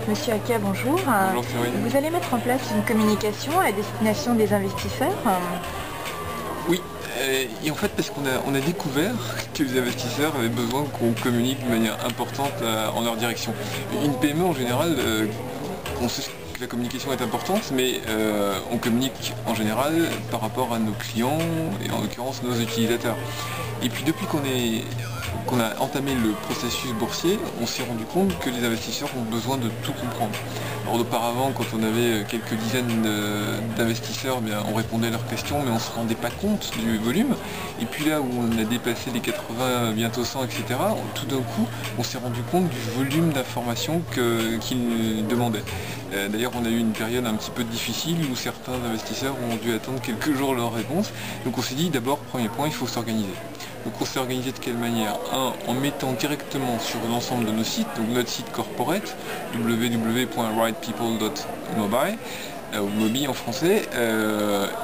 Monsieur Aka, bonjour. Bonjour Cyril. Vous allez mettre en place une communication à destination des investisseurs. Oui, et en fait parce qu'on a découvert que les investisseurs avaient besoin qu'on communique de manière importante en leur direction. Une PME en général, on sait que la communication est importante, mais on communique en général par rapport à nos clients et en l'occurrence nos utilisateurs. Et puis depuis qu'on a entamé le processus boursier, on s'est rendu compte que les investisseurs ont besoin de tout comprendre. Alors auparavant, quand on avait quelques dizaines d'investisseurs, on répondait à leurs questions, mais on ne se rendait pas compte du volume. Et puis là où on a dépassé les 80, bientôt 100, etc., tout d'un coup, on s'est rendu compte du volume d'informations qu'ils demandaient. D'ailleurs, on a eu une période un petit peu difficile où certains investisseurs ont dû attendre quelques jours leur réponse. Donc on s'est dit, d'abord, premier point, il faut s'organiser. Donc on s'est organisé de quelle manière? En mettant directement sur l'ensemble de nos sites, donc notre site corporate, www.rightpeople.mobile, ou mobile en français,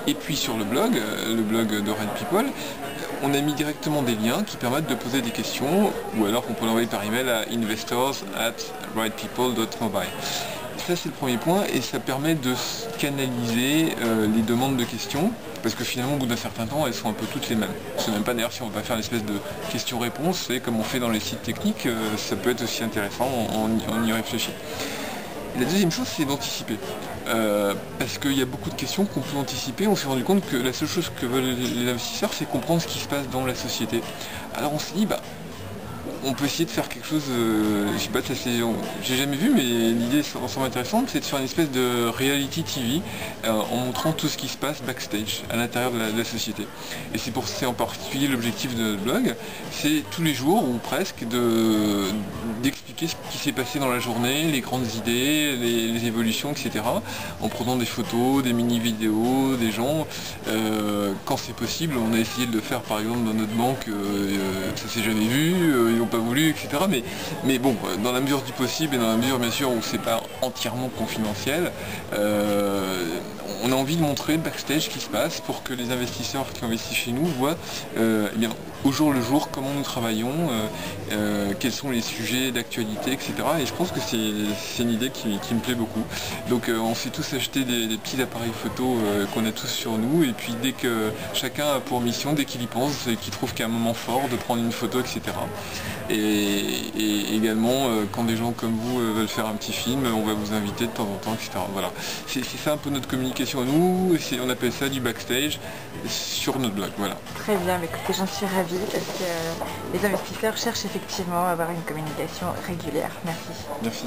et puis sur le blog de Right People, on a mis directement des liens qui permettent de poser des questions, ou alors qu'on peut l'envoyer par email à investors@rightpeople.mobile. Ça c'est le premier point et ça permet de canaliser les demandes de questions parce que finalement au bout d'un certain temps elles sont un peu toutes les mêmes. Je ne sais même pas d'ailleurs si on va faire une espèce de questions-réponses, c'est comme on fait dans les sites techniques, ça peut être aussi intéressant, on y réfléchit. Et la deuxième chose c'est d'anticiper. Parce qu'il y a beaucoup de questions qu'on peut anticiper, on s'est rendu compte que la seule chose que veulent les investisseurs c'est comprendre ce qui se passe dans la société. Alors on s'est dit on peut essayer de faire quelque chose, je sais pas, j'ai jamais vu, mais l'idée semble intéressante, c'est de faire une espèce de reality TV en montrant tout ce qui se passe backstage, à l'intérieur de la société. Et c'est en particulier l'objectif de notre blog, c'est tous les jours, ou presque, d'expliquer ce qui s'est passé dans la journée, les grandes idées, les évolutions, etc. En prenant des photos, des mini-vidéos, des gens. Quand c'est possible, on a essayé de le faire par exemple dans notre banque, ça s'est jamais vu, ils n'ont pas voulu, etc. Mais bon, dans la mesure du possible et dans la mesure bien sûr où c'est pas entièrement confidentiel, on a envie de montrer backstage ce qui se passe pour que les investisseurs qui investissent chez nous voient au jour le jour comment nous travaillons, quels sont les sujets d'actualité, etc. Et je pense que c'est une idée qui me plaît beaucoup. Donc on s'est tous acheté des petits appareils photo qu'on a tous sur nous et puis dès que chacun a pour mission, dès qu'il y pense et qu'il trouve qu'il y a un moment fort de prendre une photo, etc. Et également quand des gens comme vous veulent faire un petit film, on va vous inviter de temps en temps, etc. Voilà. C'est ça un peu notre communication à nous, on appelle ça du backstage sur notre blog. Voilà. Très bien, mais écoutez, j'en suis ravie parce que les investisseurs cherchent effectivement à avoir une communication régulière. Merci. Merci.